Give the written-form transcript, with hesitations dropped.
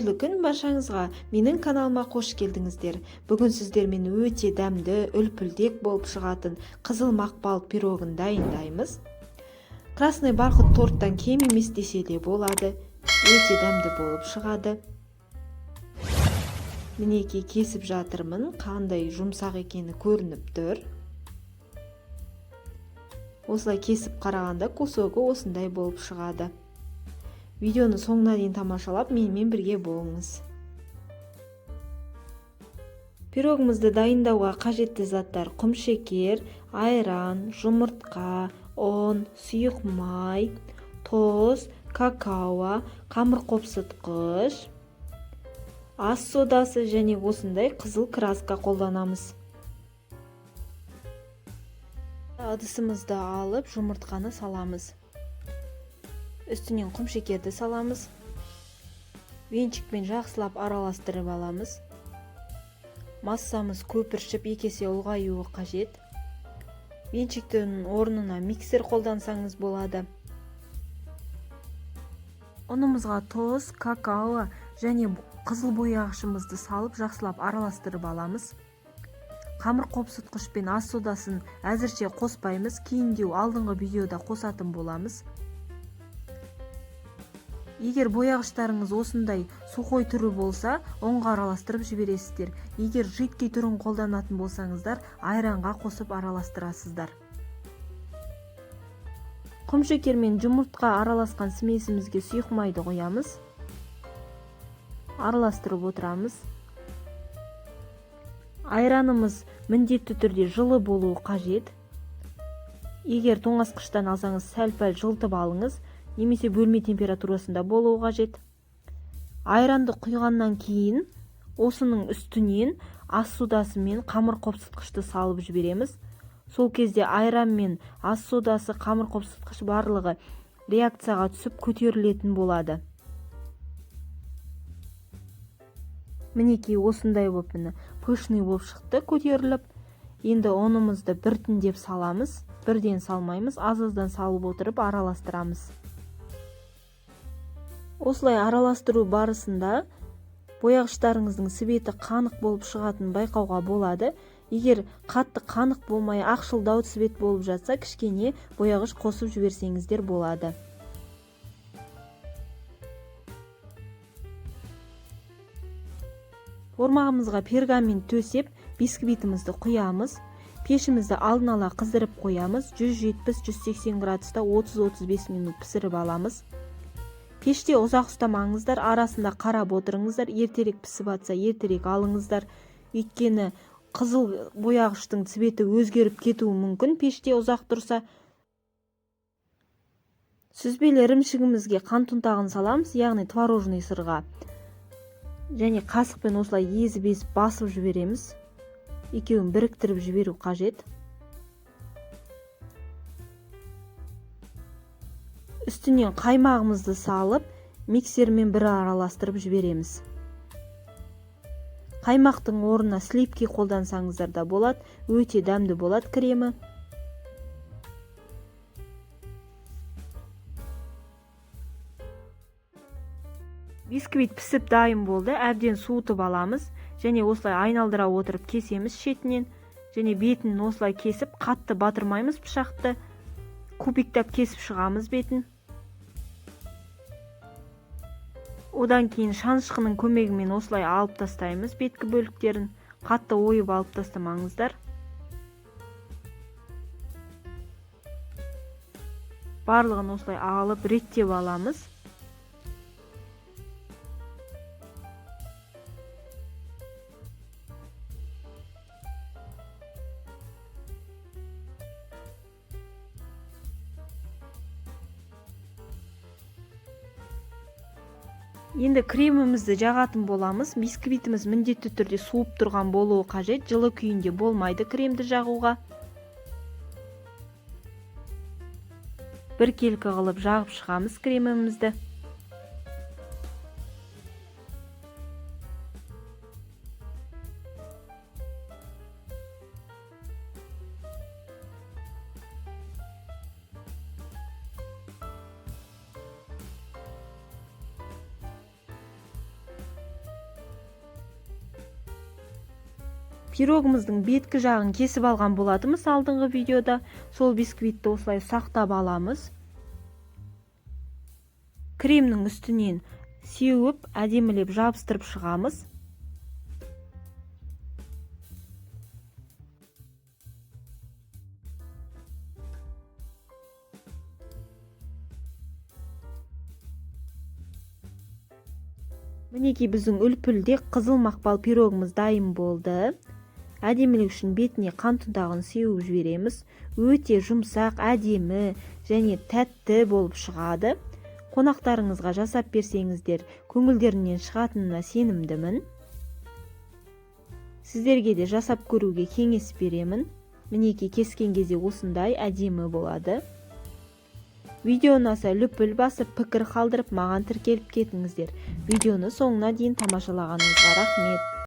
Кайырлы күн баршаңызға. Менің каналыма қош келдіңіздер. Бүгін сіздермен өте дәмді, үлпілдек болып шығатын қызыл мақпал пирогын дайындаймыз. Красный бархат торттан кем емес десе де болады. Өте дәмді болып шығады. Мінекей кесіп жатырмын. Қандай жұмсақ екені көрініп тұр. Осылай кесіп қарағанда кусогы осындай болып шығады. Видеоны соңына дейін тамашалап, менімен бірге болыңыз. Пирогымызды дайындауға қажетті заттар: құмшекер, айран, жұмыртқа, ұн, сұйық май, тұз, какао, қамыр қопсытқыш, ас содасы және осындай қызыл краска қолданамыз. Ыдысымызды алып, жұмыртқаны саламыз. Үстінен құмшекерді саламыз. Венчикпен жақсылап араластырып аламыз. Массамыз көпіршіп екесе ұлғаюы қажет. Венчиктің орнына миксер қолдансаңыз болады. Ұнымызға тұз, какао және қызыл бояғышымызды салып жақсылап араластырып аламыз. Қамыр қопсытқышпен ас содасын әзірше қоспаймыз, кейіндеу алдыңғы видеода қосатын боламыз. Егер бояғыштарыңыз осындай сухой түрі болса, оңға араластырып жібересіздер. Егер жидкий түрін қолданатын болсаңыздар, айранға қосып араластырасыздар. Құмшекер мен жұмыртқа араласқан смесімізге сұйық майды қоямыз. Араластырып отырамыз. Айранымыз міндетті түрде жылы болуы қажет. Егер тоңазытқыштан алсаңыз, сәл-пәл жылытып алыңыз. Немесе бөлме температурасында болуы қажет. Айранды құйғаннан кейін осының үстінен ас содасы мен қамыр қопсытқышты салып жібереміз. Сол кезде айран мен ас содасы, қамыр қопсытқыш барлығы реакцияға түсіп көтерілетін болады. Мінекей осындай болып, пышный болып шықты, көтеріліп. Енді ұнымызды біртіндеп саламыз, бірден салмаймыз, аз-аздан салып отырып араластырамыз. Осылай араластыру барысында бояғыштарыңыздың светі қанық болып шығатын байқауға болады. Егер қатты қанық болмай, ақшылдау цвет болып жатса, кішкене бояғыш қосып жіберсеңіздер болады. Ормағымызға пергамент төсеп, бисквитімізді құямыз. Пешімізді алдын ала қыздырып қоямыз. 170-180 градуста 30-35 минут пісіріп аламыз. Пеште ұзақ ұстамаңыздар, арасында қарап отырыңыздар. Ертерек пісіп атса, ертерек алыңыздар. Өйткені қызыл бояғыштың цветі өзгеріп кетуі мүмкін пеште ұзақ тұрса. Сүзбелі ірімшігімізге қант ұнтағын саламыз, яғни творожный сырға. Және қасықпен осылай езіп-езіп басып жібереміз. Екеуін біріктіріп жіберу қажет. Үстінен қаймағымызды салып, миксермен бір араластырып жібереміз. Қаймақтың орнына сливки қолдансаңыздар да болады, өте дәмді болады кремі. Бисквит пісіп дайын болды, әбден суытып аламыз. Және осылай айналдыра отырып кесеміз шетінен. Және бетін осылай кесіп, қатты батырмаймыз пышақты. Кубиктап кесіп шығамыз бетін. Одан кейін шанышқының көмегімен осылай алып тастаймыз беткі бөліктерін. Қатты ойып алып тастамаңыздар. Барлығын осылай алып реттеп аламыз. Енді кремімізді жағатын боламыз. Бисквитіміз міндетті түрде суып тұрған болуы қажет. Жылы күйінде болмайды кремді жағуға. Біркелкі қылып жағып шығамыз кремімізді. пирогымыздың беткі жағын кесіп алған болатынбыз алдыңғы видеода. Сол бисквитті осылай сақтап аламыз. Кремнің үстінен сеуіп, әдемілеп жабыстырып шығамыз. Мінекей біздің үлпілде қызыл мақпал пирогымыз дайын болды. Әдемілік үшін бетіне қант ұнтағын сеуіп жібереміз. Өте жұмсақ, әдемі және тәтті болып шығады. Қонақтарыңызға жасап берсеңіздер, көңілдерінен шығатынына сенімдімін. Сіздерге де жасап көруге кеңес беремін. Мінекей кескен кезде осындай әдемі болады. Видео ұнаса лүпіл басып, пікір қалдырып, маған тіркеліп кетіңіздер. Видеоны соңына дейін тамашалағаныңызға рахмет.